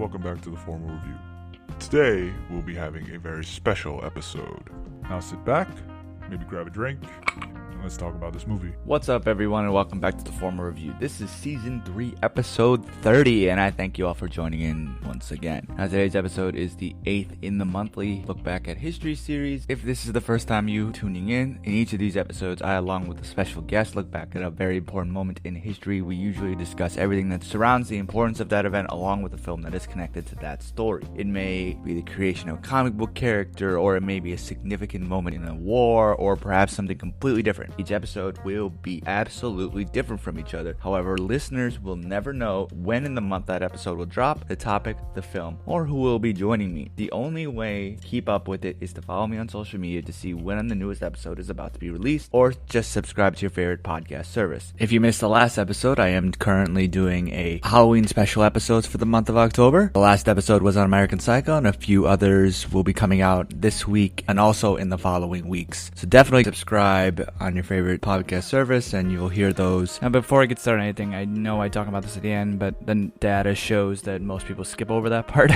welcome back to the Formal Review. Today, we'll be having a very special episode. Now sit back, maybe grab a drink, and let's talk about this movie. What's up, everyone, and welcome back to the Formal Review. This is Season 3, Episode 30, and I thank you all for joining in once again. Now, today's episode is the 8th in the monthly Look Back at History series. If this is the first time you tuning in each of these episodes, I, along with a special guest, look back at a very important moment in history. We usually discuss everything that surrounds the importance of that event, along with the film that is connected to that story. It may be the creation of a comic book character, or it may be a significant moment in a war, or perhaps something completely different. Each episode will be absolutely different from each other. However, listeners will never know when in the month that episode will drop, the topic, the film, or who will be joining me. The only way to keep up with it is to follow me on social media to see when the newest episode is about to be released, or just subscribe to your favorite podcast service. If you missed the last episode, I am currently doing a Halloween special episodes for the month of October. The last episode was on American Psycho, and a few others will be coming out this week and also in the following weeks. So definitely subscribe on your favorite podcast service and you'll hear those. Now, before I get started on anything, I know I talk about this at the end, but the data shows that most people skip over that part.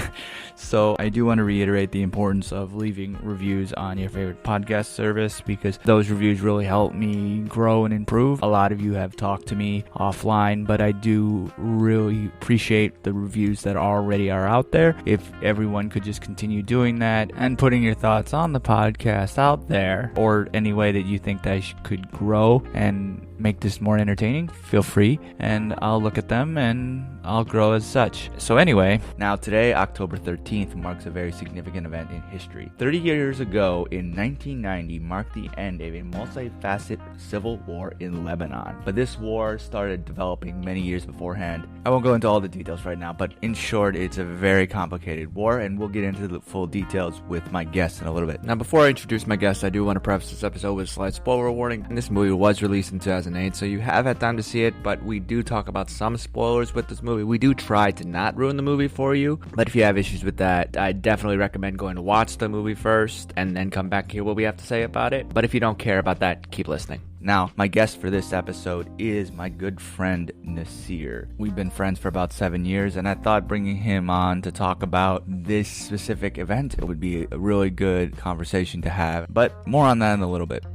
So I do want to reiterate the importance of leaving reviews on your favorite podcast service, because those reviews really help me grow and improve. A lot of you have talked to me offline, but I do really appreciate the reviews that already are out there. If everyone could just continue doing that and putting your thoughts on the podcast out there, or any way that you think that I could grow and make this more entertaining, feel free, and I'll look at them and I'll grow as such. So anyway, now today, October 13th, marks a very significant event in history. 30 years ago, in 1990, marked the end of a multifaceted civil war in Lebanon. But this war started developing many years beforehand. I won't go into all the details right now, but in short, it's a very complicated war, and we'll get into the full details with my guest in a little bit. Now, before I introduce my guest, I do want to preface this episode with a slight spoiler warning. And this movie was released in 2008, so you have had time to see it, but we do talk about some spoilers with this movie. We do try to not ruin the movie for you, but if you have issues with that, I definitely recommend going to watch the movie first and then come back and hear what we have to say about it. But if you don't care about that, keep listening. Now, my guest for this episode is my good friend Nasir. We've been friends for about 7 years, and I thought bringing him on to talk about this specific event, it would be a really good conversation to have. But more on that in a little bit.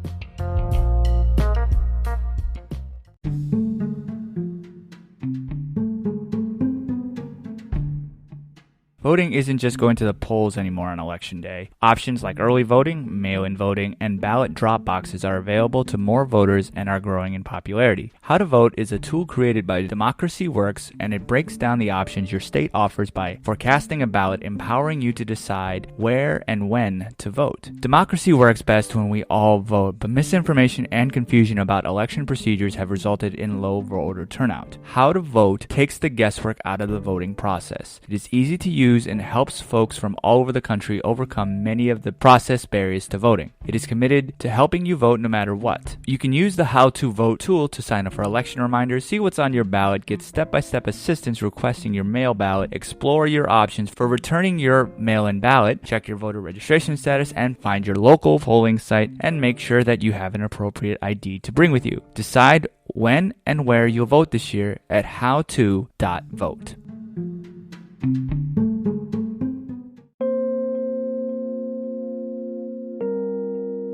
Voting isn't just going to the polls anymore on Election Day. Options like early voting, mail-in voting, and ballot drop boxes are available to more voters and are growing in popularity. How to Vote is a tool created by Democracy Works, and it breaks down the options your state offers by forecasting a ballot, empowering you to decide where and when to vote. Democracy works best when we all vote, but misinformation and confusion about election procedures have resulted in low voter turnout. How to Vote takes the guesswork out of the voting process. It is easy to use and helps folks from all over the country overcome many of the process barriers to voting. It is committed to helping you vote no matter what. You can use the How to Vote tool to sign up for election reminders, see what's on your ballot, get step-by-step assistance requesting your mail ballot, explore your options for returning your mail-in ballot, check your voter registration status, and find your local polling site, and make sure that you have an appropriate ID to bring with you. Decide when and where you'll vote this year at howto.vote.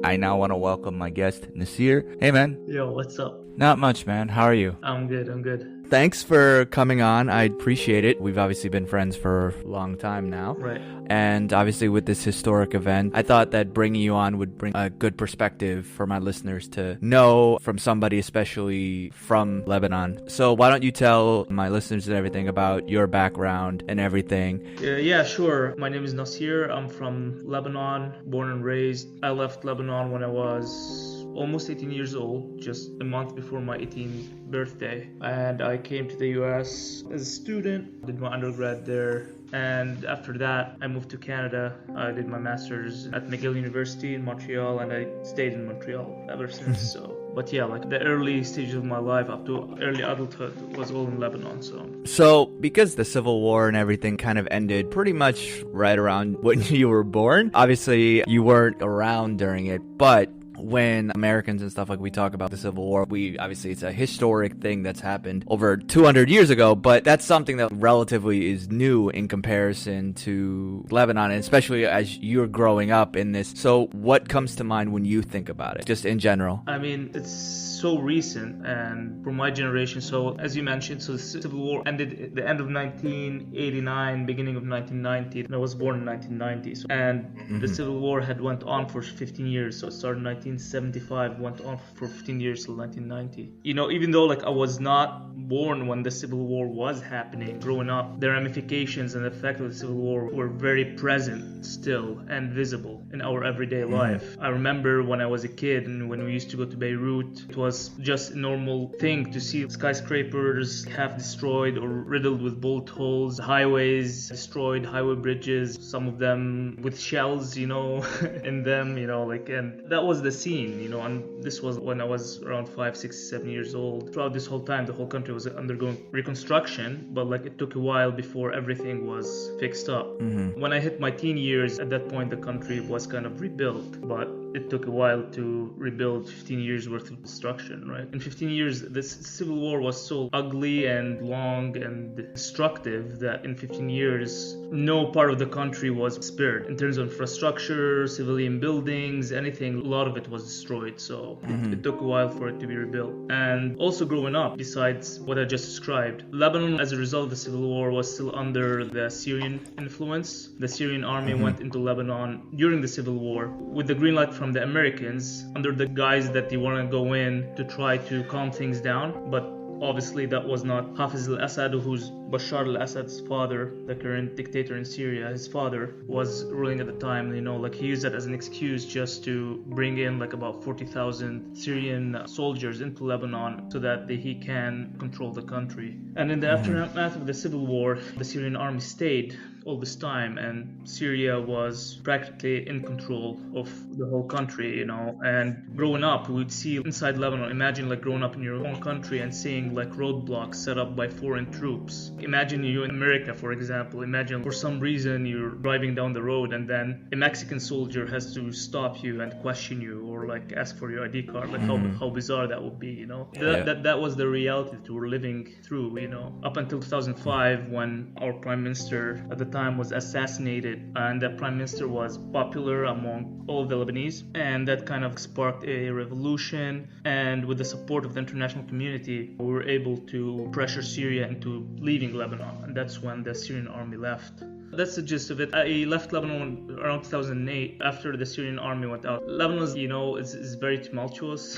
I now want to welcome my guest, Nasir. Hey, man. Yo, what's up? Not much, man. How are you? I'm good. Thanks for coming on. I appreciate it. We've obviously been friends for a long time now. Right. And obviously with this historic event, I thought that bringing you on would bring a good perspective for my listeners to know from somebody, especially from Lebanon. So why don't you tell my listeners and everything about your background and everything? Yeah, sure. My name is Nasir. I'm from Lebanon, born and raised. I left Lebanon when I was almost 18 years old, just a month before my 18th birthday. And I came to the US as a student, did my undergrad there. And after that, I moved to Canada. I did my master's at McGill University in Montreal, and I stayed in Montreal ever since. But yeah, like the early stages of my life up to early adulthood was all in Lebanon. So because the Civil War and everything kind of ended pretty much right around when you were born, obviously you weren't around during it, but when Americans and stuff, like, we talk about the Civil War, obviously it's a historic thing that's happened over 200 years ago, but that's something that relatively is new in comparison to Lebanon, and especially as you're growing up in this. So what comes to mind when you think about it, just in general? I mean, it's so recent, and for my generation, so as you mentioned, so the Civil War ended at the end of 1989, beginning of 1990, and I was born in 1990, and the Civil War had went on for 15 years, so it started in 1975, went on for 15 years till 1990. You know, even though like I was not born when the Civil War was happening, growing up, the ramifications and the effect of the Civil War were very present still and visible in our everyday life. I remember when I was a kid and when we used to go to Beirut, it was just a normal thing to see skyscrapers half destroyed or riddled with bullet holes, highways destroyed, highway bridges, some of them with shells, you know, in them, you know, like, and that was the scene, you know, and this was when I was around 5, 6, 7 years old. Throughout this whole time, the whole country was undergoing reconstruction, but like it took a while before everything was fixed up. When I hit my teen years, at that point the country was kind of rebuilt, but it took a while to rebuild 15 years worth of destruction, right? In 15 years, this Civil War was so ugly and long and destructive that in 15 years, no part of the country was spared. In terms of infrastructure, civilian buildings, anything, a lot of it was destroyed. So it took a while for it to be rebuilt. And also growing up, besides what I just described, Lebanon, as a result of the Civil War, was still under the Syrian influence. The Syrian army went into Lebanon during the Civil War with the green light from the Americans, under the guise that they want to go in to try to calm things down. But obviously that was not Hafiz al-Assad, who's Bashar al-Assad's father, the current dictator in Syria. His father was ruling at the time, you know, like he used that as an excuse just to bring in like about 40,000 Syrian soldiers into Lebanon so that he can control the country. And in the aftermath of the Civil War, the Syrian army stayed all this time, and Syria was practically in control of the whole country, you know. And growing up, we'd see inside Lebanon, imagine like growing up in your own country and seeing like roadblocks set up by foreign troops. Imagine you in America, for example. Imagine for some reason you're driving down the road and then a Mexican soldier has to stop you and question you or like ask for your ID card. Like how bizarre that would be, you know. That was the reality that we were living through, you know, up until 2005 when our prime minister at the time was assassinated, and that prime minister was popular among all of the Lebanese, and that kind of sparked a revolution. And with the support of the international community, we were able to pressure Syria into leaving Lebanon, and that's when the Syrian army left. That's the gist of it. I left Lebanon around 2008 after the Syrian army went out. Lebanon, you know, is very tumultuous.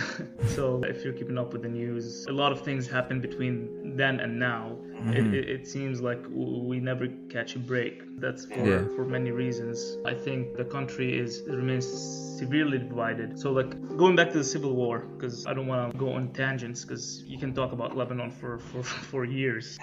So if you're keeping up with the news, a lot of things happen between then and now. It seems like we never catch a break. That's for many reasons. I think the country remains severely divided. So like going back to the Civil War, because I don't want to go on tangents, because you can talk about Lebanon for years.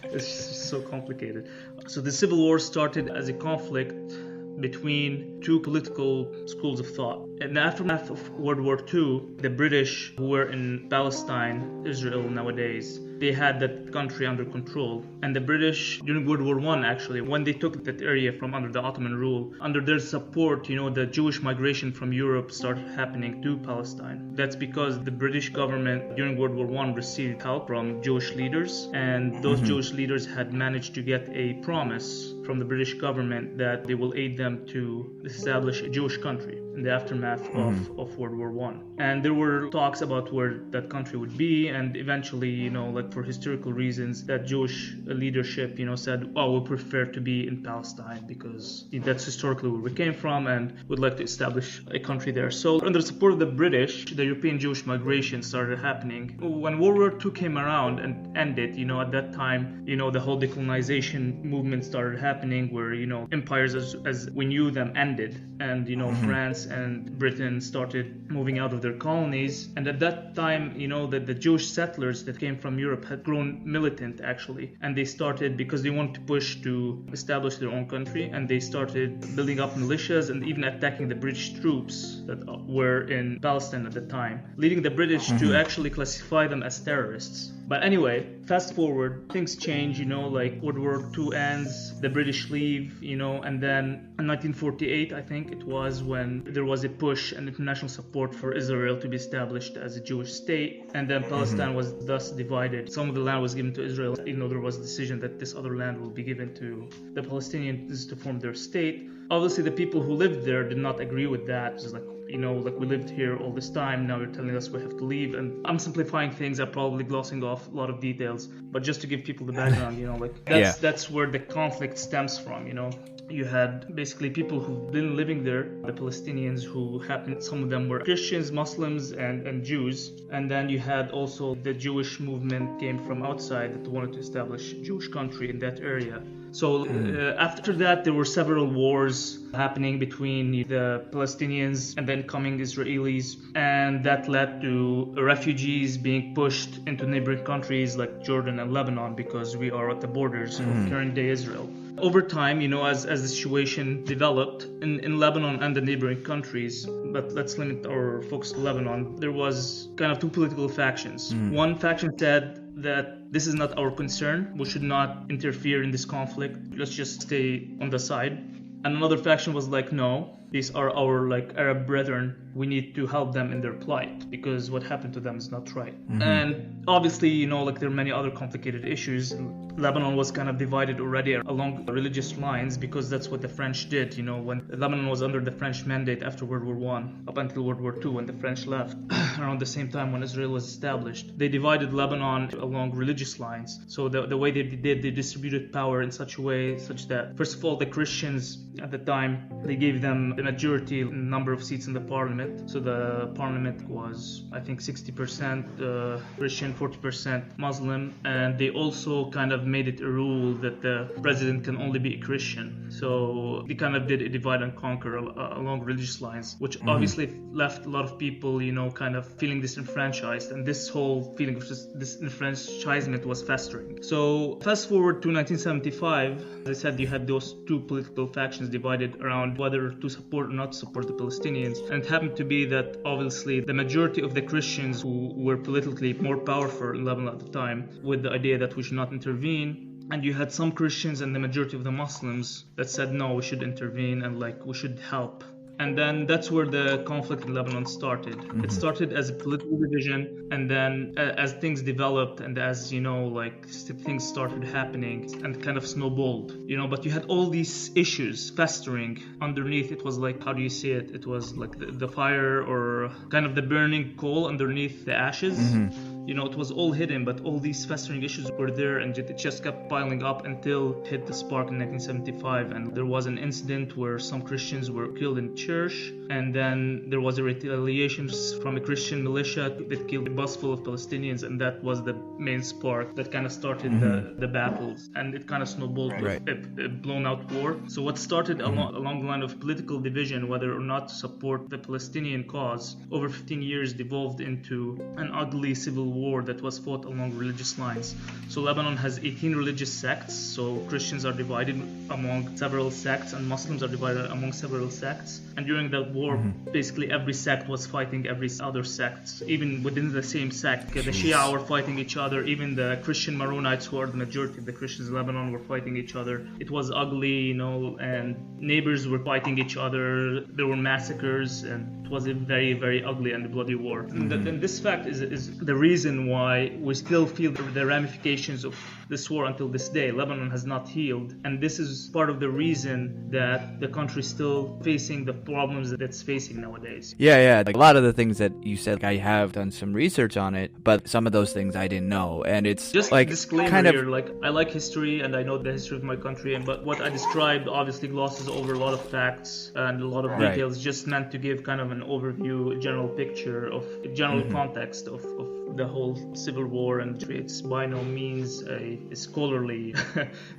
It's just so complicated. So the Civil War started as a conflict between two political schools of thought. In the aftermath of World War II, the British, who were in Palestine, Israel nowadays, they had that country under control. And the British, during World War I actually, when they took that area from under the Ottoman rule, under their support, you know, the Jewish migration from Europe started happening to Palestine. That's because the British government during World War I received help from Jewish leaders, and those Jewish leaders had managed to get a promise from the British government that they will aid them to establish a Jewish country in the aftermath of World War I. And there were talks about where that country would be, and eventually, you know, like for historical reasons, that Jewish leadership, you know, said, oh, we prefer to be in Palestine because that's historically where we came from and would like to establish a country there. So under the support of the British, the European Jewish migration started happening. When World War II came around and ended, you know, at that time, you know, the whole decolonization movement started happening where, you know, empires as we knew them ended, and, you know, France and Britain started moving out of their colonies. And at that time, you know, that the Jewish settlers that came from Europe Europe had grown militant actually, and they started, because they wanted to push to establish their own country, and they started building up militias and even attacking the British troops that were in Palestine at the time, leading the British to actually classify them as terrorists. But anyway, fast forward, things change, like World War II ends, the British leave, and then in 1948, I think it was, when there was a push and international support for Israel to be established as a Jewish state, and then Palestine was thus divided. Some of the land was given to Israel, there was a decision that this other land will be given to the Palestinians to form their state. Obviously, the people who lived there did not agree with that. It's like, we lived here all this time, now you're telling us we have to leave. And I'm simplifying things, I'm probably glossing off a lot of details, but just to give people the background, that's where the conflict stems from, You had basically people who've been living there, the Palestinians, who happened, some of them were Christians, Muslims, and Jews. And then you had also the Jewish movement came from outside that wanted to establish a Jewish country in that area. So after that, there were several wars happening between the Palestinians and the incoming Israelis, and that led to refugees being pushed into neighboring countries like Jordan and Lebanon, because we are at the borders of current-day Israel. Over time, as the situation developed in Lebanon and the neighboring countries, but let's limit our focus to Lebanon, there was kind of two political factions. One faction said that this is not our concern, we should not interfere in this conflict, let's just stay on the side. And another faction was like, no, these are our Arab brethren, we need to help them in their plight, because what happened to them is not right. And obviously, there are many other complicated issues. Lebanon was kind of divided already along religious lines, because that's what the French did, when Lebanon was under the French mandate after World War I, up until World War II when the French left, around the same time when Israel was established. They divided Lebanon along religious lines. So the way they did, they distributed power in such a way, such that, first of all, the Christians at the time, they gave them the majority number of seats in the parliament. So the parliament was, I think, 60% Christian, 40% Muslim, and they also kind of made it a rule that the president can only be a Christian. So they kind of did a divide and conquer along religious lines, which obviously left a lot of people, kind of feeling disenfranchised, and this whole feeling of disenfranchisement was festering. So fast forward to 1975, as I said, you had those two political factions divided around whether to support or not support the Palestinians. And it happened to be that obviously the majority of the Christians who were politically more powerful in Lebanon at the time, with the idea that we should not intervene. And you had some Christians and the majority of the Muslims that said, no, we should intervene and we should help. And then that's where the conflict in Lebanon started. It started as a political division, and then as things developed and as, things started happening and kind of snowballed, but you had all these issues festering underneath. It was how do you say it? It was like the fire, or kind of the burning coal underneath the ashes. It was all hidden, but all these festering issues were there, and it just kept piling up until it hit the spark in 1975. And there was an incident where some Christians were killed in church, and then there was a retaliation from a Christian militia that killed a bus full of Palestinians, and that was the main spark that kind of started the battles, and it kind of snowballed to a blown-out war. So what started along the line of political division, whether or not to support the Palestinian cause, over 15 years devolved into an ugly civil war that was fought along religious lines. So Lebanon has 18 religious sects, so Christians are divided among several sects and Muslims are divided among several sects. And during that war, basically every sect was fighting every other sect, even within the same sect. The Shia were fighting each other, even the Christian Maronites, who are the majority of the Christians in Lebanon, were fighting each other. It was ugly, and neighbors were fighting each other. There were massacres, and it was a very, very ugly and bloody war. And then this fact is the reason why we still feel the ramifications of this war until this day. Lebanon has not healed, and this is part of the reason that the country is still facing the problems that it's facing nowadays. Yeah. A lot of the things that you said, I have done some research on it, but some of those things I didn't know, and it's just disclaimer here. I like history and I know the history of my country, but what I described obviously glosses over a lot of facts and a lot of details, just meant to give kind of an overview, a general picture of a general context of the whole civil war, and it's by no means a scholarly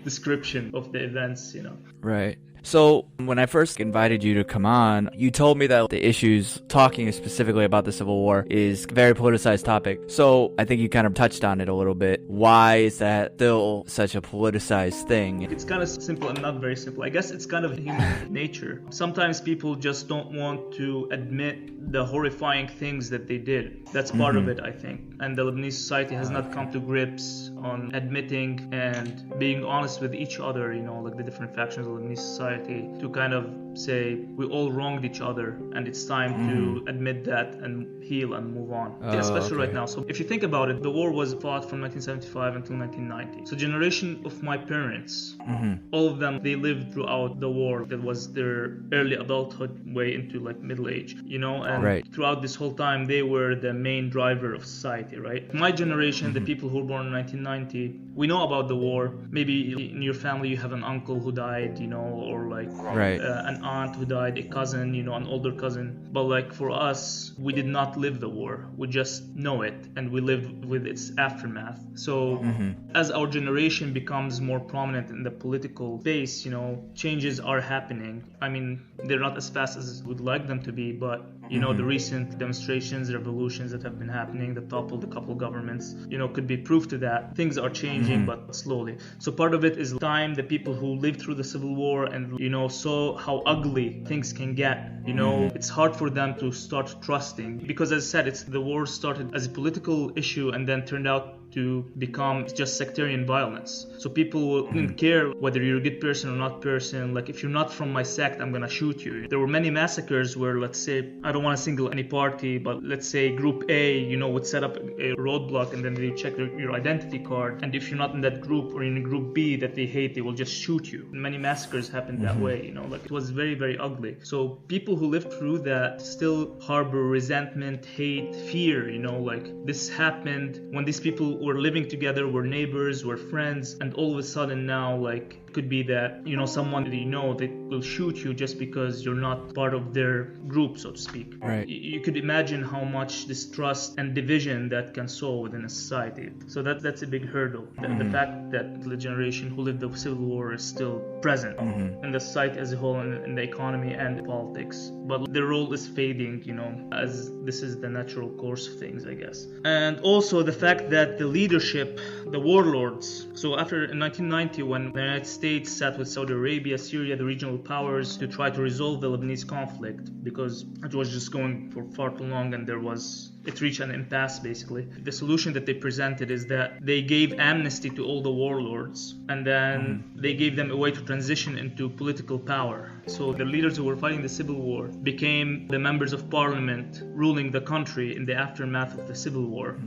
description of the events, Right. So when I first invited you to come on, you told me that the issues, talking specifically about the Civil War, is a very politicized topic. So I think you kind of touched on it a little bit. Why is that still such a politicized thing? It's kind of simple and not very simple. I guess it's kind of human nature. Sometimes people just don't want to admit the horrifying things that they did. That's part of it, I think. And the Lebanese society has not come to grips on admitting and being honest with each other, like the different factions of the Lebanese society, to kind of say we all wronged each other and it's time to admit that and heal and move on, especially right now. So if you think about it, the war was fought from 1975 until 1990. So generation of my parents, all of them, they lived throughout the war. That was their early adulthood way into like middle age, and throughout this whole time they were the main driver of society, right? My generation, the people who were born in 1990, we know about the war. Maybe in your family you have an uncle who died, or like an aunt who died, a cousin, an older cousin. But like for us, we did not live the war. We just know it and we lived with its aftermath. So as our generation becomes more prominent in the political space, changes are happening. I mean, they're not as fast as we'd like them to be, but the recent demonstrations, revolutions that have been happening that toppled a couple governments, could be proof to that. Things are changing, but slowly. So part of it is time, the people who lived through the Civil War and, saw how ugly things can get. It's hard for them to start trusting because, as I said, the war started as a political issue and then turned out to become just sectarian violence. So people didn't care whether you're a good person or not person. Like, if you're not from my sect, I'm gonna shoot you. There were many massacres where, let's say, I don't want to single any party, but let's say Group A, would set up a roadblock and then they check your identity card. And if you're not in that group or in Group B that they hate, they will just shoot you. And many massacres happened that way, like it was very, very ugly. So people who lived through that still harbor resentment, hate, fear, like this happened when these people were living together, were neighbors, were friends, and all of a sudden now, like, it could be that someone that they will shoot you just because you're not part of their group, so to speak. Right. You could imagine how much distrust and division that can sow within a society. So that's a big hurdle. The fact that the generation who lived the Civil War is still present in the society as a whole, in the economy and politics, but their role is fading, as this is the natural course of things, I guess. And also the fact that the leadership, the warlords, so after in 1990 when the United States sat with Saudi Arabia, Syria, the regional powers, to try to resolve the Lebanese conflict because it was just going for far too long and it reached an impasse basically. The solution that they presented is that they gave amnesty to all the warlords and then they gave them a way to transition into political power. So the leaders who were fighting the Civil War became the members of parliament ruling the country in the aftermath of the Civil War.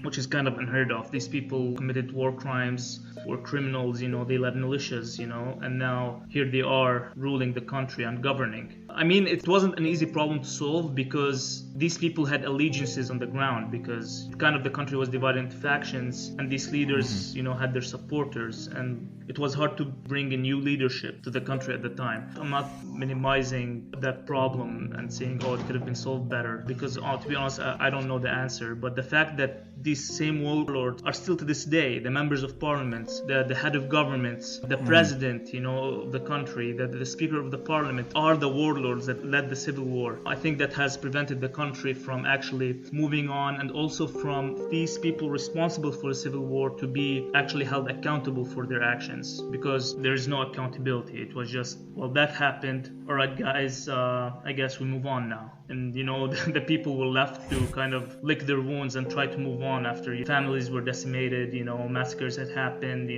Which is kind of unheard of. These people committed war crimes, were criminals, they led militias, and now here they are ruling the country and governing. I mean, it wasn't an easy problem to solve because these people had allegiances on the ground because kind of the country was divided into factions and these leaders, had their supporters, and it was hard to bring a new leadership to the country at the time. I'm not minimizing that problem and saying, it could have been solved better because, to be honest, I don't know the answer. But the fact that these same warlords are still to this day the members of parliaments, the head of governments, the president, of the country, the speaker of the parliament are the warlords that led the Civil War. I think that has prevented the country from actually moving on and also from these people responsible for the Civil War to be actually held accountable for their actions because there is no accountability. It was just, that happened. All right, guys, I guess we move on now. And, the people were left to kind of lick their wounds and try to move on after families were decimated, massacres had happened,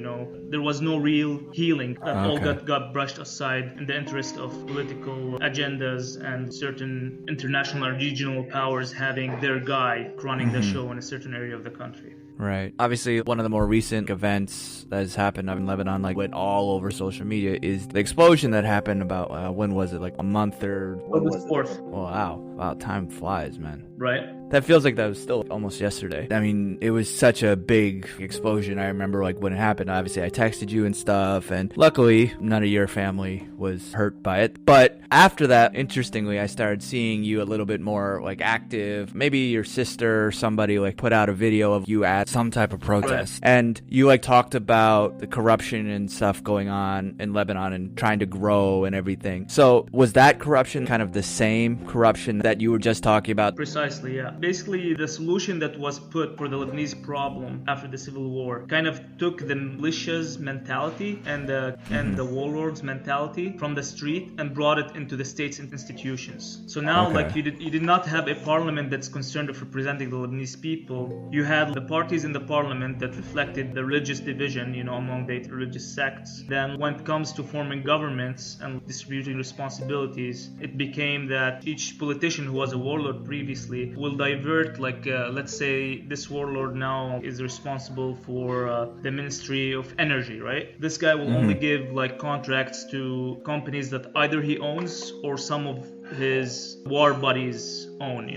there was no real healing. That all got brushed aside in the interest of political agendas and certain international and regional powers having their guy running the show in a certain area of the country. Right. Obviously, one of the more recent events that has happened in Lebanon, went all over social media, is the explosion that happened about, when was it? Like a month or... August 4th. Oh, wow. Wow, time flies, man. Right. That feels like that was still almost yesterday. I mean, it was such a big explosion. I remember like when it happened, obviously I texted you and stuff, and luckily none of your family was hurt by it. But after that, interestingly, I started seeing you a little bit more like active. Maybe your sister or somebody like put out a video of you at some type of protest. Right. And you like talked about the corruption and stuff going on in Lebanon and trying to grow and everything. So was that corruption kind of the same corruption that you were just talking about? Precisely, yeah. Basically, the solution that was put for the Lebanese problem after the Civil War kind of took the militias mentality and the warlords mentality from the street and brought it into the state's institutions. So now, like, you did not have a parliament that's concerned of representing the Lebanese people. You had the parties in the parliament that reflected the religious division, among the religious sects. Then when it comes to forming governments and distributing responsibilities, it became that each politician who was a warlord previously will divert, like, let's say this warlord now is responsible for the Ministry of Energy, right? This guy will only give like contracts to companies that either he owns or some of his war buddies own,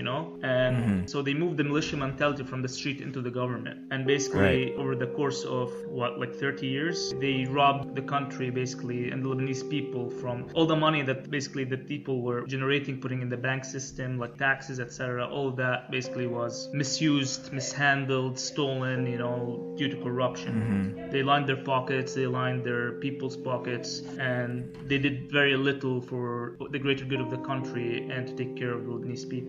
and so they moved the militia mentality from the street into the government, and basically over the course of 30 years they robbed the country basically and the Lebanese people from all the money that basically the people were generating, putting in the bank system, like taxes, etc. All of that basically was misused, mishandled, stolen, due to corruption. They lined their pockets, they lined their people's pockets, and they did very little for the greater good of the country and to take care of the Lebanese people.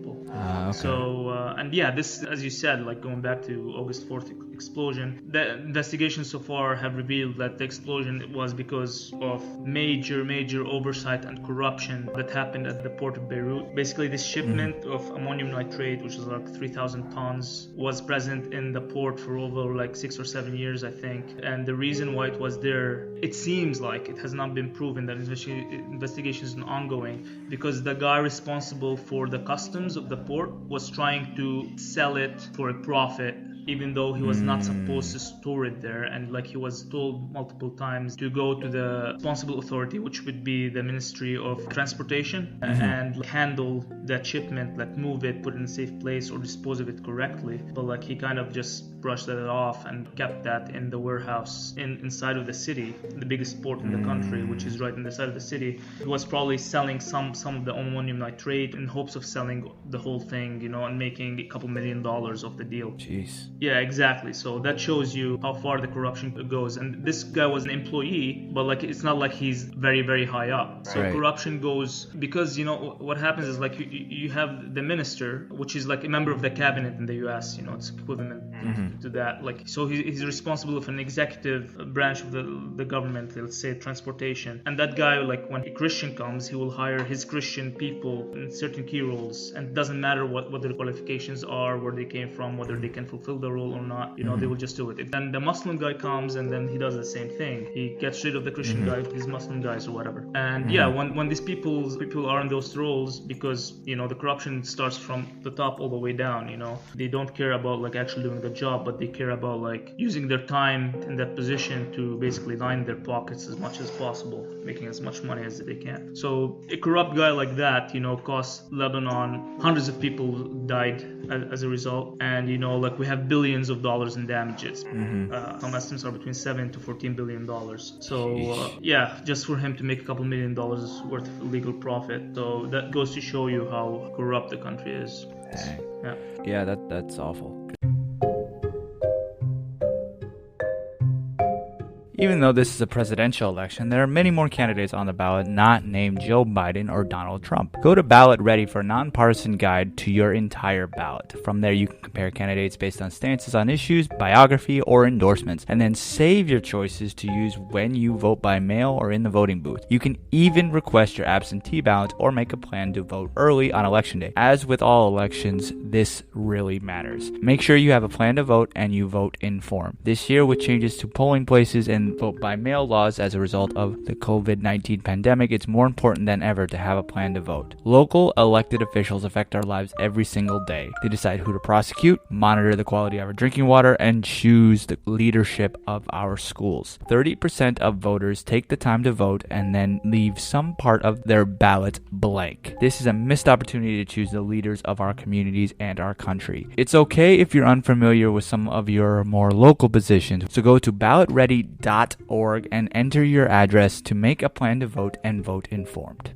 So, and yeah, this, as you said, like going back to August 4th explosion, the investigations so far have revealed that the explosion was because of major oversight and corruption that happened at the port of Beirut. Basically, this shipment of ammonium nitrate, which is like 3,000 tons, was present in the port for over like 6 or 7 years, I think. And the reason why it was there, it seems like it has not been proven, that investigation is ongoing, because the guy responsible for the customs of the port was trying to sell it for a profit, even though he was not supposed to store it there, and like he was told multiple times to go to the responsible authority, which would be the Ministry of Transportation, and handle that shipment, like move it, put it in a safe place, or dispose of it correctly. But like he kind of just brushed that off and kept that in the warehouse inside of the city, the biggest port in the country, which is right in the side of the city. He was probably selling some of the ammonium nitrate in hopes of selling the whole thing, and making a couple $1 million off the deal. Jeez. Yeah, exactly. So that shows you how far the corruption goes. And this guy was an employee, but like it's not like he's very, very high up. So corruption goes because, what happens is like you have the minister, which is like a member of the cabinet in the US, it's equivalent to that. Like, so he's responsible for an executive branch of the government, let's say transportation. And that guy, like when a Christian comes, he will hire his Christian people in certain key roles. And it doesn't matter what their qualifications are, where they came from, whether they can fulfill the role or not, they will just do it. Then the Muslim guy comes and then he does the same thing. He gets rid of the Christian guy with these Muslim guys or whatever. And yeah, when these people are in those roles, because the corruption starts from the top all the way down, they don't care about like actually doing the job, but they care about like using their time in that position to basically line their pockets as much as possible, making as much money as they can. So a corrupt guy like that, cost Lebanon, hundreds of people died as a result, and like we have billions of dollars in damages. Some estimates are between $7 to $14 billion. So yeah, just for him to make a couple $1 million worth of legal profit. So that goes to show you how corrupt the country is. Yeah, that's awful. Even though this is a presidential election, there are many more candidates on the ballot not named Joe Biden or Donald Trump. Go to Ballot Ready for a nonpartisan guide to your entire ballot. From there, you can compare candidates based on stances on issues, biography, or endorsements, and then save your choices to use when you vote by mail or in the voting booth. You can even request your absentee ballot or make a plan to vote early on election day. As with all elections, this really matters. Make sure you have a plan to vote and you vote informed. This year, with changes to polling places and and vote by mail laws as a result of the COVID-19 pandemic, it's more important than ever to have a plan to vote. Local elected officials affect our lives every single day. They decide who to prosecute, monitor the quality of our drinking water, and choose the leadership of our schools. 30% of voters take the time to vote and then leave some part of their ballot blank. This is a missed opportunity to choose the leaders of our communities and our country. It's okay if you're unfamiliar with some of your more local positions, so go to ballotready.org and enter your address to make a plan to vote and vote informed.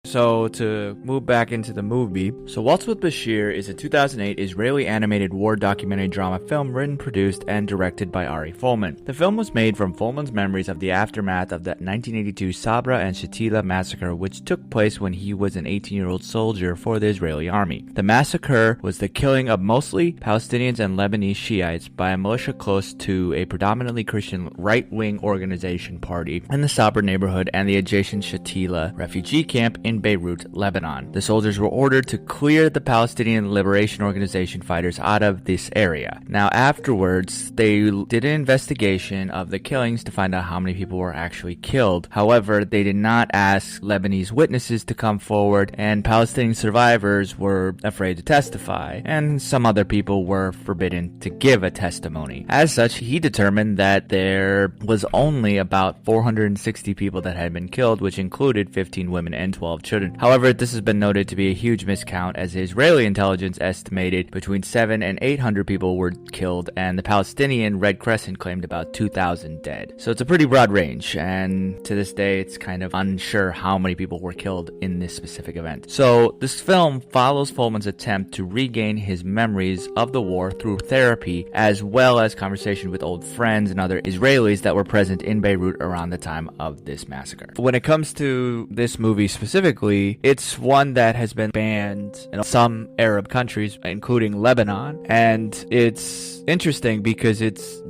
So to move back into the movie, Waltz with Bashir is a 2008 Israeli animated war documentary drama film written, produced, and directed by Ari Folman. The film was made from Folman's memories of the aftermath of the 1982 Sabra and Shatila massacre, which took place when he was an 18-year-old soldier for the Israeli army. The massacre was the killing of mostly Palestinians and Lebanese Shiites by a militia close to a predominantly Christian right-wing organization party in the Sabra neighborhood and the adjacent Shatila refugee camp in Beirut, Lebanon. The soldiers were ordered to clear the Palestinian Liberation Organization fighters out of this area. Now, afterwards, they did an investigation of the killings to find out how many people were actually killed. However, they did not ask Lebanese witnesses to come forward, and Palestinian survivors were afraid to testify, and some other people were forbidden to give a testimony. As such, he determined that there was only about 460 people that had been killed, which included 15 women and 12 children. However, this has been noted to be a huge miscount, as the Israeli intelligence estimated between 700 and 800 people were killed, and the Palestinian Red Crescent claimed about 2,000 dead. So it's a pretty broad range, and to this day, it's kind of unsure how many people were killed in this specific event. So this film follows Folman's attempt to regain his memories of the war through therapy, as well as conversation with old friends and other Israelis that were present in Beirut around the time of this massacre. When it comes to this movie specifically, it's one that has been banned in some Arab countries, including Lebanon, and it's interesting because it's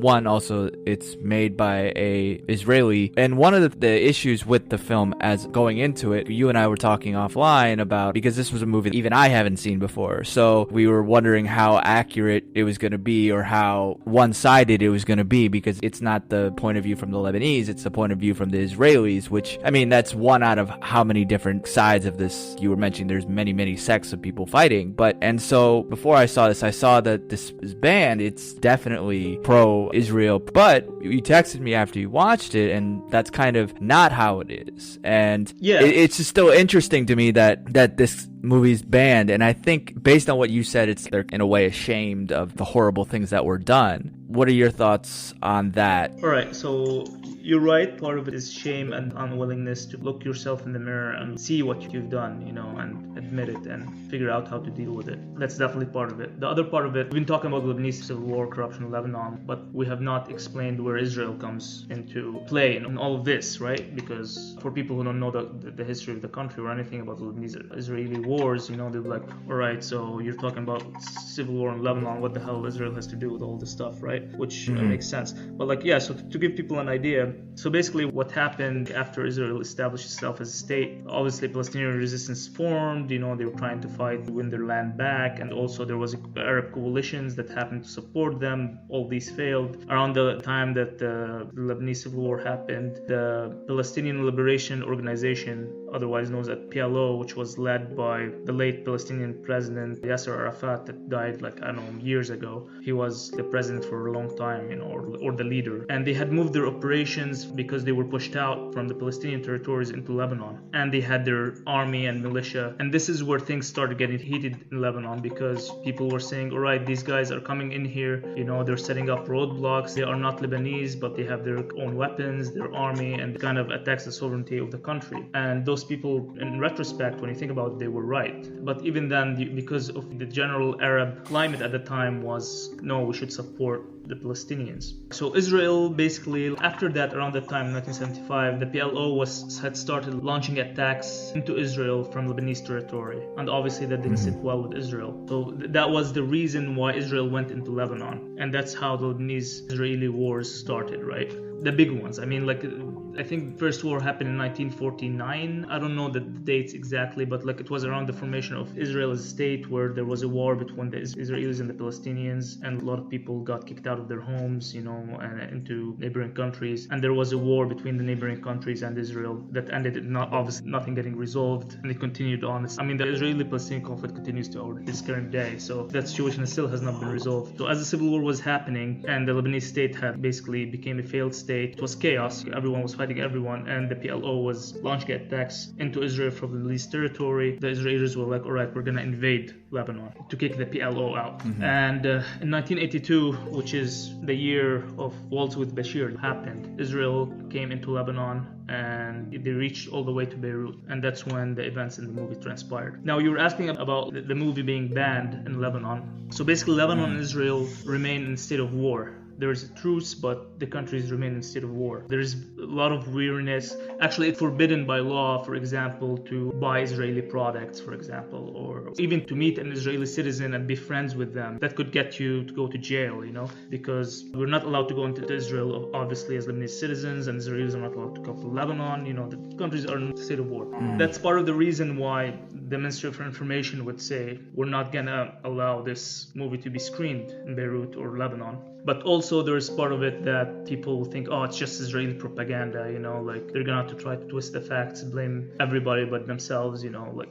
made by a Israeli, and one of the issues with the film as going into it, you and I were talking offline about, because this was a movie that even I haven't seen before, so we were wondering how accurate it was going to be or how one-sided it was going to be, because it's not the point of view from the Lebanese, it's the point of view from the Israelis, which, I mean, that's one out of how many different sides of this. You were mentioning there's many sects of people fighting, and so before I saw this, I saw that this is banned. It's definitely pro-Israel, but you texted me after you watched it, and that's kind of not how it is. And yeah, it's just still interesting to me that this movie's banned, and I think based on what you said, they're in a way ashamed of the horrible things that were done. What are your thoughts on that? All right, so you're right. Part of it is shame and unwillingness to look yourself in the mirror and see what you've done, and admit it and figure out how to deal with it. That's definitely part of it. The other part of it, we've been talking about the Lebanese Civil War, corruption in Lebanon, but we have not explained where Israel comes into play in all of this, right? Because for people who don't know the history of the country or anything about the Lebanese-Israeli wars, they'll be like, all right, so you're talking about civil war in Lebanon, what the hell Israel has to do with all this stuff, right? Which makes sense. But so to give people an idea, so basically what happened after Israel established itself as a state, obviously Palestinian resistance formed, they were trying to fight to win their land back, and also there was Arab coalitions that happened to support them. All these failed. Around the time that the Lebanese Civil War happened, the Palestinian Liberation Organization, otherwise known as PLO, which was led by the late Palestinian president Yasser Arafat, that died years ago. He was the president for a long time, or the leader. And they had moved their operations because they were pushed out from the Palestinian territories into Lebanon. And they had their army and militia. And this is where things started getting heated in Lebanon, because people were saying, all right, these guys are coming in here, they're setting up roadblocks. They are not Lebanese, but they have their own weapons, their army, and kind of attacks the sovereignty of the country. And those people, in retrospect, when you think about it, they were right. But even then, because of the general Arab climate at the time was, no, we should support the Palestinians. So Israel, basically, after that, around that time, 1975, the PLO had started launching attacks into Israel from Lebanese territory. And obviously that didn't sit well with Israel. So that was the reason why Israel went into Lebanon. And that's how the Lebanese-Israeli wars started, right? The big ones. I think the first war happened in 1949. I don't know the dates exactly, but like it was around the formation of Israel as a state, where there was a war between the Israelis and the Palestinians, and a lot of people got kicked out of their homes, and into neighboring countries. And there was a war between the neighboring countries and Israel that ended in obviously nothing getting resolved, and it continued on. I mean, the Israeli-Palestinian conflict continues to this current day, so that situation still has not been resolved. So as the civil war was happening and the Lebanese state had basically became a failed state, it was chaos. Everyone was fighting everyone, and the PLO was launching attacks into Israel from the Lebanese territory. The Israelis were like, all right, we're gonna invade Lebanon to kick the PLO out. And in 1982, which is the year of Waltz with Bashir happened, Israel came into Lebanon and they reached all the way to Beirut, and that's when the events in the movie transpired. Now, you were asking about the movie being banned in Lebanon. So basically, Lebanon and Israel remain in a state of war. There is a truce, but the countries remain in a state of war. There is a lot of weariness. Actually, it's forbidden by law, for example, to buy Israeli products, for example, or even to meet an Israeli citizen and be friends with them. That could get you to go to jail, because we're not allowed to go into Israel, obviously, as Lebanese citizens, and Israelis are not allowed to come to Lebanon. The countries are in a state of war. That's part of the reason why the Ministry for Information would say, we're not gonna allow this movie to be screened in Beirut or Lebanon. But also there's part of it that people think, oh, it's just Israeli propaganda, like they're gonna have to try to twist the facts, blame everybody but themselves,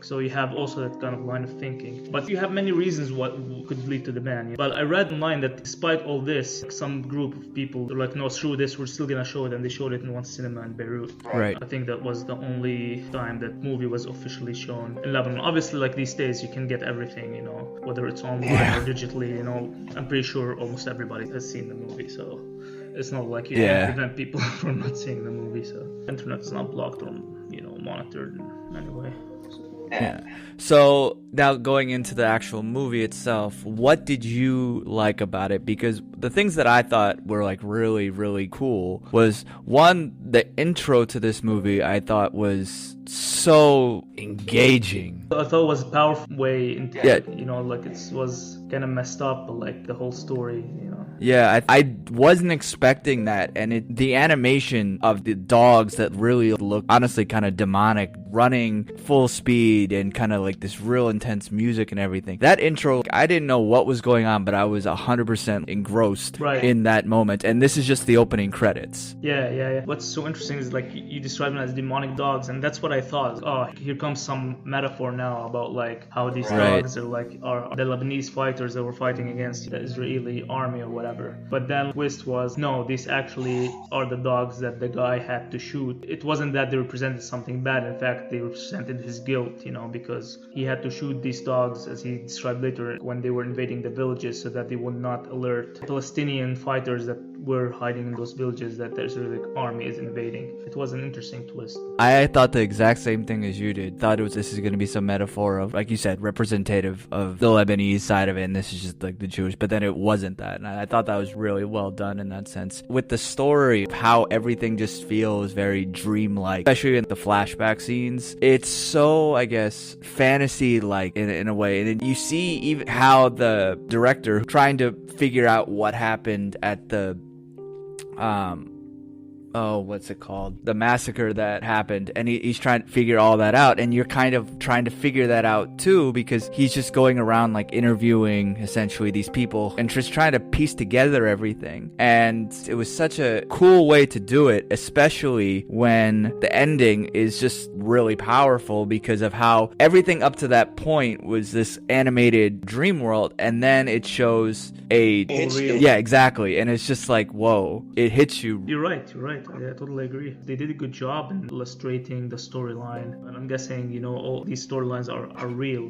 so you have also that kind of line of thinking. But you have many reasons what could lead to the ban. But I read online that despite all this, some group of people were like, no, screw this, we're still gonna show it, and they showed it in one cinema in Beirut. Right. I think that was the only time that movie was officially shown in Lebanon. Obviously, like these days, you can get everything, whether it's online or digitally, I'm pretty sure almost everybody has seen the movie, so it's not like you can prevent people from not seeing the movie. So the internet is not blocked or monitored in any way. Yeah. So now going into the actual movie itself, what did you like about it? Because the things that I thought were like really, really cool was, one, the intro to this movie I thought was so engaging. I thought it was a powerful way into it, like it was kind of messed up, but like the whole story, Yeah, I wasn't expecting that, and the animation of the dogs that really look honestly kind of demonic, running full speed and kind of like this real intense music and everything. That intro, I didn't know what was going on, but I was 100% engrossed in that moment, and this is just the opening credits. Yeah. What's so interesting is like you describe them as demonic dogs, and that's what I thought. Oh, here comes some metaphor now about like how these dogs are the Lebanese fighters that were fighting against the Israeli army or whatever. But then the twist was, no, these actually are the dogs that the guy had to shoot. It wasn't that they represented something bad. In fact, they represented his guilt, because he had to shoot these dogs, as he described later, when they were invading the villages, so that they would not alert Palestinian fighters that were hiding in those villages that the Israeli army is invading. It was an interesting twist. I thought the exact same thing as you did. Thought this is going to be some metaphor of, like you said, representative of the Lebanese side of it, and this is just like the Jewish. But then it wasn't that, and I thought that was really well done in that sense. With the story, how everything just feels very dreamlike, especially in the flashback scenes. It's so, I guess, fantasy-like in a way. And you see even how the director trying to figure out what happened at the what's it called? The massacre that happened, and he's trying to figure all that out, and you're kind of trying to figure that out too, because he's just going around like interviewing essentially these people and just trying to piece together everything. And it was such a cool way to do it, especially when the ending is just really powerful because of how everything up to that point was this animated dream world, and then it shows yeah, exactly, and it's just like, whoa, it hits you. You're right. I totally agree. They did a good job in illustrating the storyline, and I'm guessing all these storylines are real.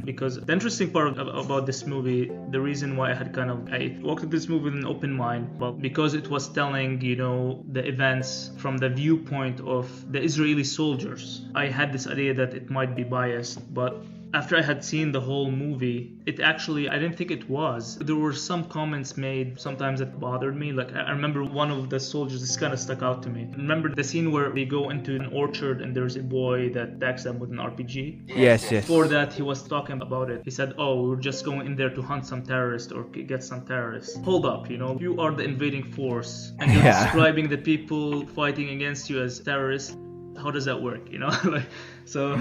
Because the interesting part about this movie, the reason why I walked into this movie with an open mind, well, because it was telling the events from the viewpoint of the Israeli soldiers. I had this idea that it might be biased, but after I had seen the whole movie, it actually, I didn't think it was. There were some comments made sometimes that bothered me. Like, I remember one of the soldiers, this kind of stuck out to me. Remember the scene where they go into an orchard and there's a boy that attacks them with an RPG? Yes. Before that, he was talking about it. He said, oh, we're just going in there to hunt some terrorists or get some terrorists. Hold up, you are the invading force and you're describing the people fighting against you as terrorists. How does that work? So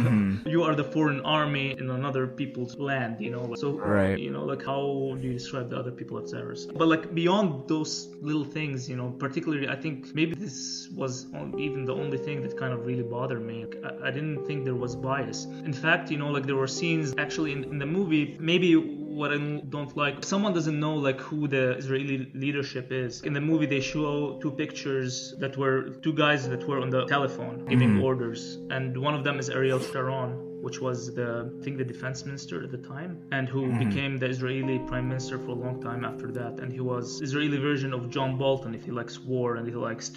you are the foreign army in another people's land, so right. How do you describe the other people as terrorists? But beyond those little things, particularly, I think maybe this was even the only thing that kind of really bothered me. I didn't think there was bias. In fact, there were scenes actually in the movie, maybe what I don't like, someone doesn't know who the Israeli leadership is. In the movie they show two pictures that were two guys that were on the telephone giving orders, and one of them is Ariel Sharon, which was the defense minister at the time, and who became the Israeli prime minister for a long time after that. And he was Israeli version of John Bolton, if he likes war and he likes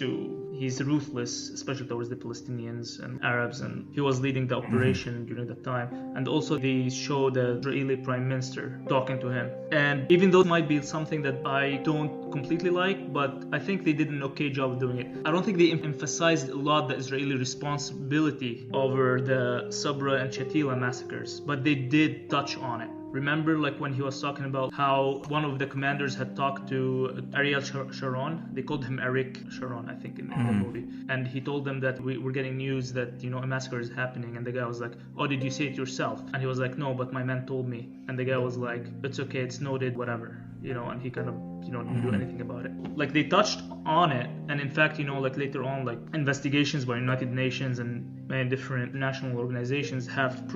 he's ruthless, especially towards the Palestinians and Arabs, and he was leading the operation during that time. And also they show the Israeli prime minister talking to him. And even though it might be something that I don't completely like, but I think they did an okay job of doing it. I don't think they emphasized a lot the Israeli responsibility over the Sabra and Shatila massacres, but they did touch on it. Remember when he was talking about how one of the commanders had talked to Ariel Sharon? They called him Eric Sharon, I think, in the movie. And he told them that we're getting news that, a massacre is happening. And the guy was like, oh, did you say it yourself? And he was like, no, but my men told me. And the guy was like, it's okay, it's noted, whatever. And he kind of, didn't do anything about it. They touched on it. And in fact, later on, investigations by United Nations and many different international organizations have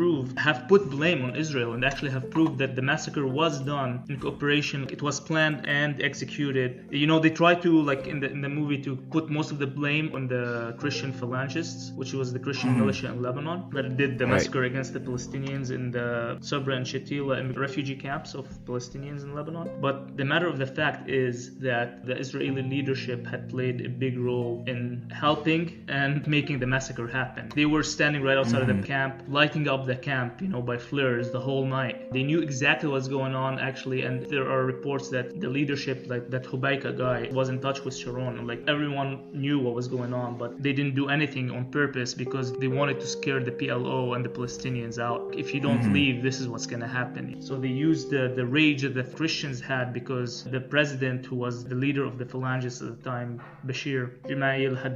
put blame on Israel and actually have proved that the massacre was done in cooperation. It was planned and executed. They tried to, in the movie, to put most of the blame on the Christian phalangists, which was the Christian militia in Lebanon that did the massacre against the Palestinians in the Sabra and Shatila and refugee camps of Palestinians in Lebanon. But the matter of the fact is that the Israeli leadership had played a big role in helping and making the massacre happen. They were standing right outside of the camp, lighting up the camp, by flares the whole night. They knew exactly what's going on, actually, and there are reports that the leadership, that Hubaika guy, was in touch with Sharon, and everyone knew what was going on, but they didn't do anything on purpose because they wanted to scare the PLO and the Palestinians out. If you don't leave, this is what's gonna happen. So they used the rage that the Christians had because the president, who was the leader of the phalangists at the time, Bashir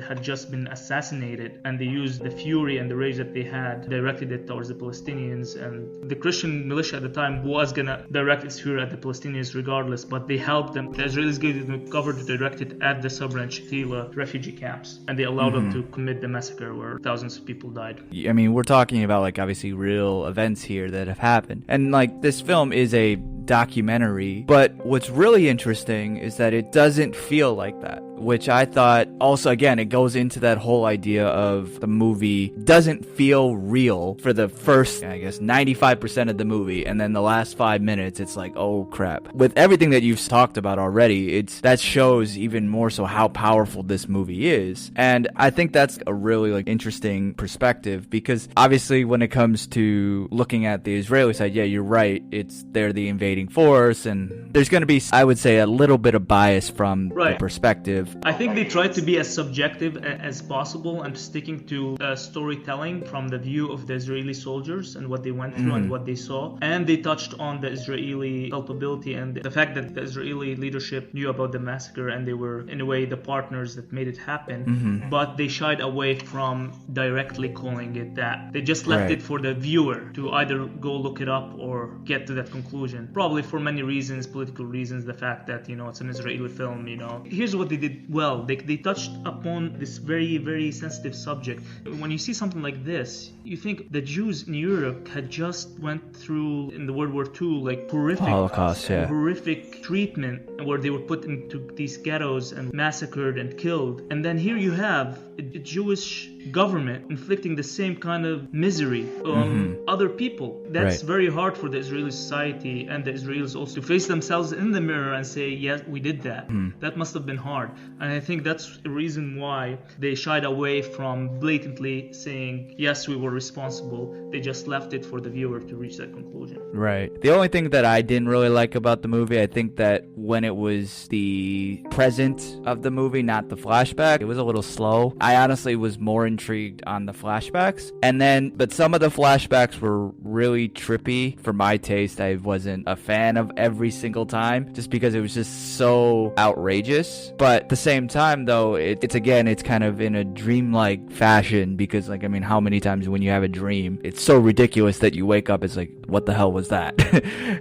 had just been assassinated, and they used the fury and the rage that they had, directed it towards the Palestinians. And the Christian militia at the time was gonna direct its fury at the Palestinians regardless, but they helped them. The Israelis gave them cover to direct it at the Sabra and Shatila refugee camps, and they allowed them to commit the massacre where thousands of people died. I mean, we're talking about obviously real events here that have happened, and this film is a documentary, but what's really interesting is that it doesn't feel like that, which I thought also, again, it goes into that whole idea of the movie doesn't feel real for the first, 95% of the movie, and then the last 5 minutes it's oh crap. With everything that you've talked about already, that shows even more so how powerful this movie is. And I think that's a really interesting perspective, because obviously when it comes to looking at the Israeli side, yeah, you're right, they're the invading force, and there's going to be, I would say, a little bit of bias from the perspective. I think they tried to be as subjective as possible and sticking to storytelling from the view of the Israeli soldiers and what they went through and what they saw. And they touched on the Israeli culpability and the fact that the Israeli leadership knew about the massacre and they were, in a way, the partners that made it happen. But they shied away from directly calling it that. They just left it for the viewer to either go look it up or get to that conclusion. Probably for many reasons, political reasons, the fact that, it's an Israeli film, Here's what they did well. They touched upon this very, very sensitive subject. When you see something like this, you think the Jews in Europe had just went through, in the World War II, horrific Holocaust, horrific treatment where they were put into these ghettos and massacred and killed. And then here you have a Jewish government inflicting the same kind of misery on other people. That's very hard for the Israeli society and the Israelis also to face themselves in the mirror and say, yes, we did that. That must have been hard. And I think that's the reason why they shied away from blatantly saying, yes, we were responsible. They just left it for the viewer to reach that conclusion. Right. The only thing that I didn't really like about the movie, I think that when it was the present of the movie, not the flashback, it was a little slow. I honestly was more intrigued on the flashbacks. But some of the flashbacks were really trippy for my taste. I wasn't a fan of every single time just because it was just so outrageous. But at the same time, though, it's kind of in a dreamlike fashion because, like, I mean, how many times when you have a dream, it's so ridiculous that you wake up, it's like, what the hell was that?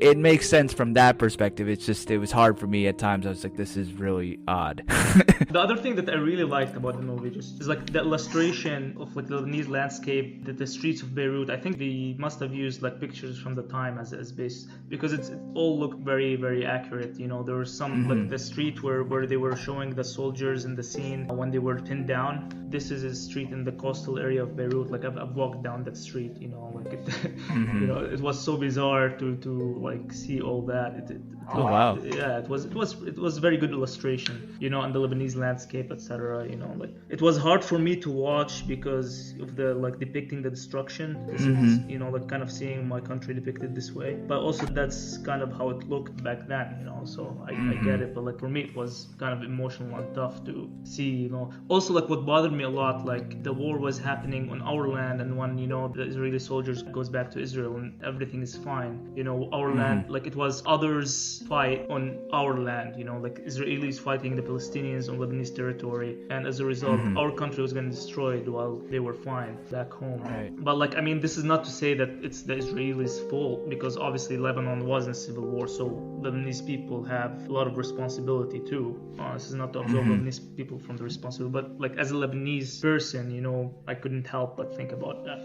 It makes sense from that perspective. It's just, it was hard for me at times. I was like, this is really odd. The other thing that I really liked about the movie just is like the illustration of like the Lebanese landscape, the streets of Beirut. I think they must have used like pictures from the time as base because it all looked very, very accurate. You know, there was some like the street where they were showing the soldiers in the scene when they were pinned down. This is a street in the coastal area of Beirut. Like I've walked down that street, you know, like it, you know, it was so bizarre to like see all that. Wow. Yeah, it was very good illustration, you know, and the Lebanese landscape, etc. You know, like it was hard for me to watch because of the like depicting the destruction. This is, you know, like kind of seeing my country depicted this way, but also that's kind of how it looked back then, you know. So I get it, but like for me it was kind of emotional and tough to see, you know. Also, like what bothered me a lot, like the war was happening on our land, and when, you know, the Israeli soldiers goes back to Israel and everything is fine, you know, our land, like it was others fight on our land, you know, like Israelis fighting the Palestinians on Lebanese territory, and as a result our country was getting destroyed while they were fine back home. But like, I mean, this is not to say that it's the Israelis' fault, because obviously Lebanon was in civil war, so Lebanese people have a lot of responsibility too. This is not to absolve Lebanese people from the responsibility, but like as a Lebanese person, you know, I couldn't help but think about that.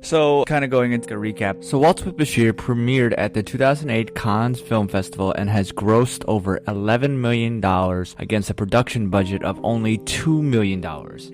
So kind of going into a recap. So Waltz with Bashir premiered at the 2008 Cannes Film Festival and has grossed over $11 million against a production budget of only $2 million.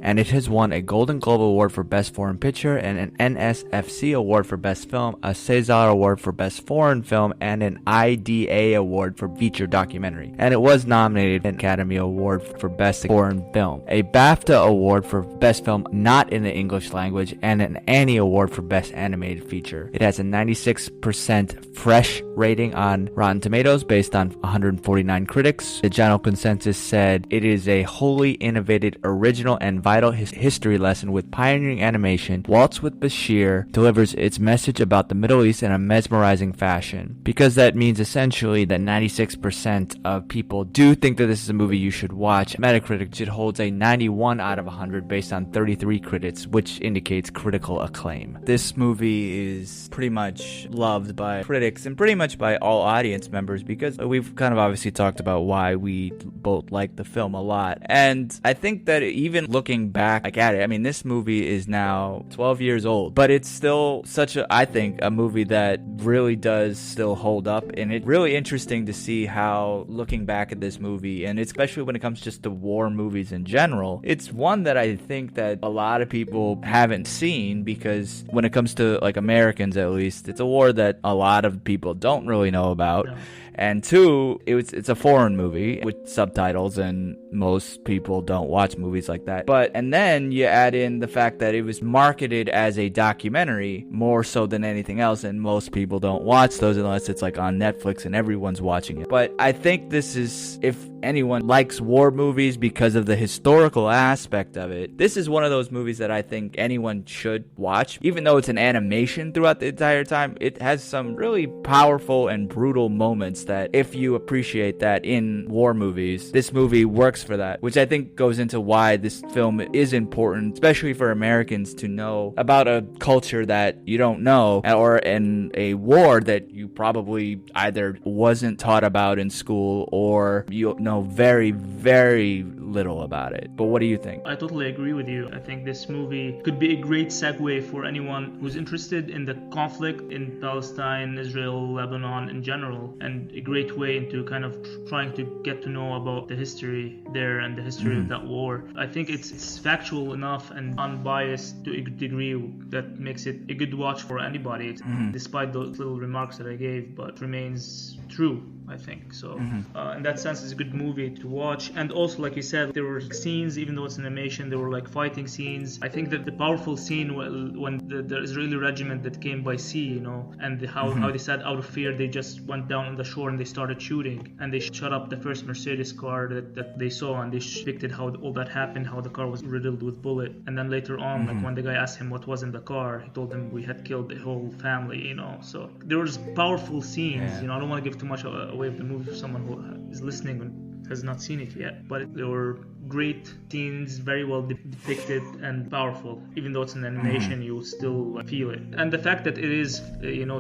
And it has won a Golden Globe Award for Best Foreign Picture and an NSFC Award for Best Film, a César Award for Best Foreign Film, and an IDA Award for Feature Documentary. And it was nominated for an Academy Award for Best Foreign Film, a BAFTA Award for Best Film not in the English language, and an Annie Award for Best Animated Feature. It has a 96% fresh rating on Rotten Tomatoes based on 149 critics. The general consensus said it is a wholly innovative, original, and vital history lesson with pioneering animation. Waltz with Bashir delivers its message about the Middle East in a mesmerizing fashion, because that means essentially that 96% of people do think that this is a movie you should watch. Metacritic holds a 91 out of 100 based on 33 critics, which indicates critical acclaim. This movie is pretty much loved by critics and pretty much by all audience members, because we've kind of obviously talked about why we both like the film a lot. And I think that even looking back at it, I mean, this movie is now 12 years old, but it's still such I think, a movie that really does still hold up. And it's really interesting to see how, looking back at this movie, and especially when it comes just to war movies in general, it's one that I think that a lot of people haven't seen, because when it comes to like Americans, at least, it's a war that a lot of people don't really know about. No. And two, it's a foreign movie with subtitles, and most people don't watch movies like that. And then you add in the fact that it was marketed as a documentary more so than anything else, and most people don't watch those unless it's like on Netflix and everyone's watching it. But I think this is, if anyone likes war movies because of the historical aspect of it, this is one of those movies that I think anyone should watch. Even though it's an animation throughout the entire time, it has some really powerful and brutal moments that, if you appreciate that in war movies, this movie works for that, which I think goes into why this film is important, especially for Americans, to know about a culture that you don't know, or in a war that you probably either wasn't taught about in school, or you know very, very little about it. But what do you think? I totally agree with you. I think this movie could be a great segue for anyone who's interested in the conflict in Palestine, Israel, Lebanon in general, and a great way into kind of trying to get to know about the history there and the history of that war. I think it's factual enough and unbiased to a degree that makes it a good watch for anybody, despite those little remarks that I gave, but remains true, I think. So in that sense, it's a good movie to watch. And also, like you said, there were scenes, even though it's an animation, there were like fighting scenes. I think that the powerful scene when the Israeli regiment that came by sea, and how they said out of fear they just went down on the shore and they started shooting, and they shot up the first Mercedes car that they saw, and they depicted how all that happened, how the car was riddled with bullet. And then later on, like when the guy asked him what was in the car, he told him we had killed the whole family, So there was powerful scenes. I don't want to give too much away of the movie for someone who is listening and has not seen it yet, but there were great scenes, very well depicted and powerful. Even though it's an animation, you still feel it. And the fact that it is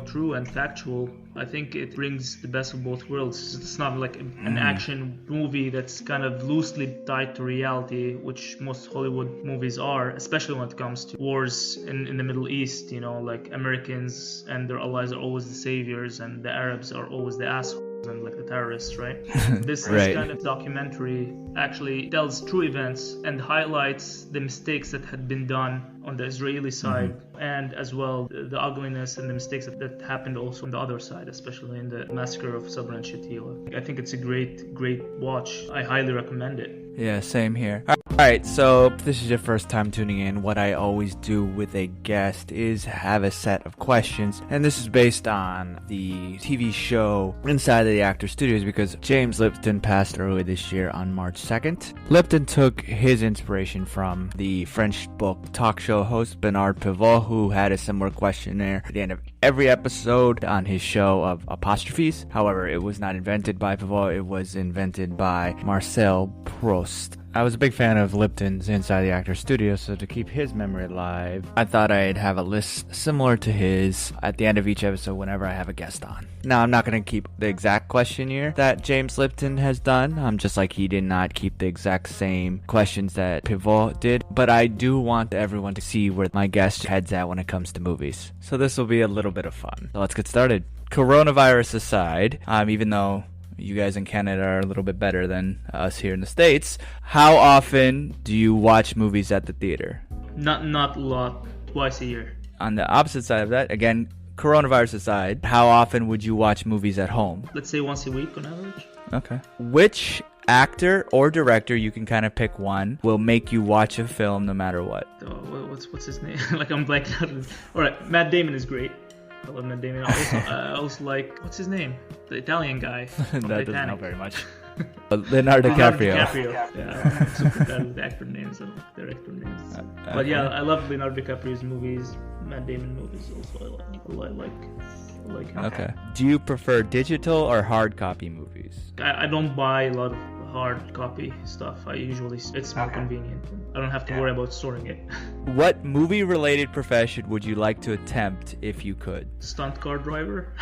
true and factual, I think it brings the best of both worlds. It's not like an action movie that's kind of loosely tied to reality, which most Hollywood movies are, especially when it comes to wars in the Middle East. Like Americans and their allies are always the saviors, and the Arabs are always the assholes and like the terrorists, right? This kind of documentary actually tells true events and highlights the mistakes that had been done on the Israeli side, and as well the ugliness and the mistakes that happened also on the other side, especially in the massacre of Sabra and Shatila. I think it's a great watch. I highly recommend it. Yeah, same here. Alright, so if this is your first time tuning in, what I always do with a guest is have a set of questions, and this is based on the TV show Inside the Actor Studios, because James Lipton passed early this year on March 2nd. Lipton took his inspiration from the French book talk show host Bernard Pivot, who had a similar questionnaire at the end of every episode on his show of apostrophes. However, it was not invented by Pivot, it was invented by Marcel Proust. I was a big fan of Lipton's Inside the Actor Studio, so to keep his memory alive, I thought I'd have a list similar to his at the end of each episode whenever I have a guest on. Now, I'm not going to keep the exact questionnaire that James Lipton has done, just like he did not keep the exact same questions that Pivot did, but I do want everyone to see where my guest heads at when it comes to movies. So this will be a little bit of fun. So let's get started. Coronavirus aside, even though you guys in Canada are a little bit better than us here in the States, how often do you watch movies at the theater? Not a lot. Twice a year. On the opposite side of that, again, coronavirus aside, how often would you watch movies at home? Let's say once a week on average. Okay. Which actor or director, you can kind of pick one, will make you watch a film no matter what? What's his name? Like I'm blanking out. Alright, Matt Damon is great. I love Matt Damon. I also like, what's his name? The Italian guy. That doesn't help very much. Leonardo DiCaprio. Yeah. Super bad with actor names and director names. But yeah, I love Leonardo DiCaprio's movies. Matt Damon movies also. I like him. Okay. Do you prefer digital or hard copy movies? I don't buy a lot of hard copy stuff. It's more convenient. I don't have to worry about storing it. What movie-related profession would you like to attempt if you could? Stunt car driver.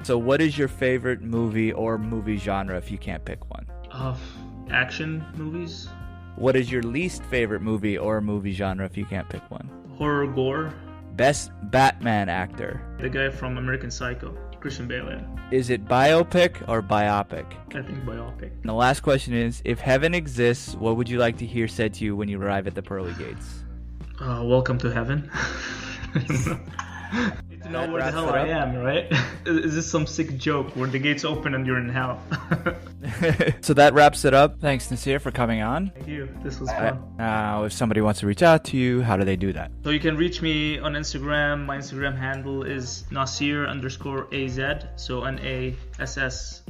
So what is your favorite movie or movie genre if you can't pick one? Action movies. What is your least favorite movie or movie genre if you can't pick one? Horror gore. Best Batman actor? The guy from American Psycho, Christian Bale. Yeah. Is it biopic or biopic? I think biopic. And the last question is, if heaven exists, what would you like to hear said to you when you arrive at the pearly gates? Welcome to heaven. Need to know where the hell I am, right? Is this some sick joke where the gates open and you're in hell? So that wraps it up. Thanks, Nasir, for coming on. Thank you. This was fun. Now, if somebody wants to reach out to you, how do they do that? So you can reach me on Instagram. My Instagram handle is Nasir_AZ. So NASSIR_AZ.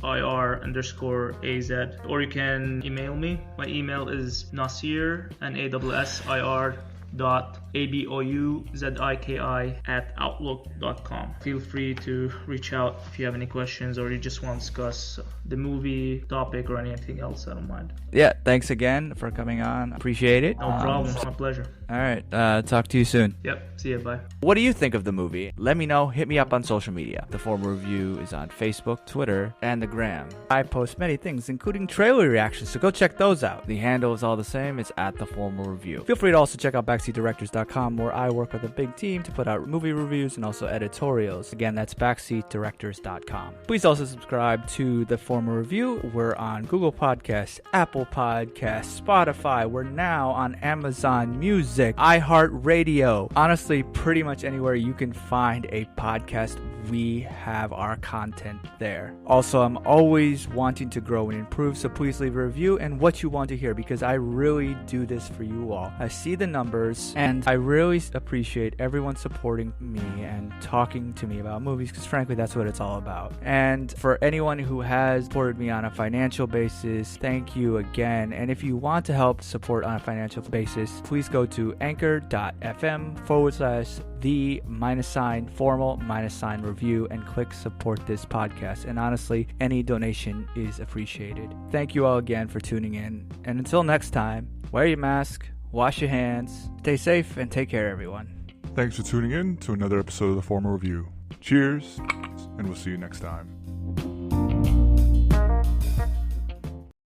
Or you can email me. My email is Nasir, NASSIR howto.vouziki@outlook.com. Feel free to reach out if you have any questions or you just want to discuss the movie topic or anything else. I don't mind. Yeah, thanks again for coming on. Appreciate it. No problem. It's my pleasure. All right. Talk to you soon. Yep. See you. Bye. What do you think of the movie? Let me know. Hit me up on social media. The Formal Review is on Facebook, Twitter, and the Gram. I post many things, including trailer reactions, so go check those out. The handle is all the same. It's at The Formal Review. Feel free to also check out backseatdirectors.com, where I work with a big team to put out movie reviews and also editorials. Again, that's backseatdirectors.com. Please also subscribe to The Formal Review. We're on Google Podcasts, Apple Podcasts, Spotify. We're now on Amazon Music, iHeartRadio. Honestly, pretty much anywhere you can find a podcast, we have our content there. Also, I'm always wanting to grow and improve, so please leave a review and what you want to hear, because I really do this for you all. I see the numbers, and I really appreciate everyone supporting me and talking to me about movies, because frankly, that's what it's all about. And for anyone who has supported me on a financial basis, thank you again. And if you want to help support on a financial basis, please go to anchor.fm/the-formal-review and click support this podcast. And honestly, any donation is appreciated. Thank you all again for tuning in. And until next time, wear your mask, wash your hands, stay safe, and take care, everyone. Thanks for tuning in to another episode of The Formal Review. Cheers, and we'll see you next time.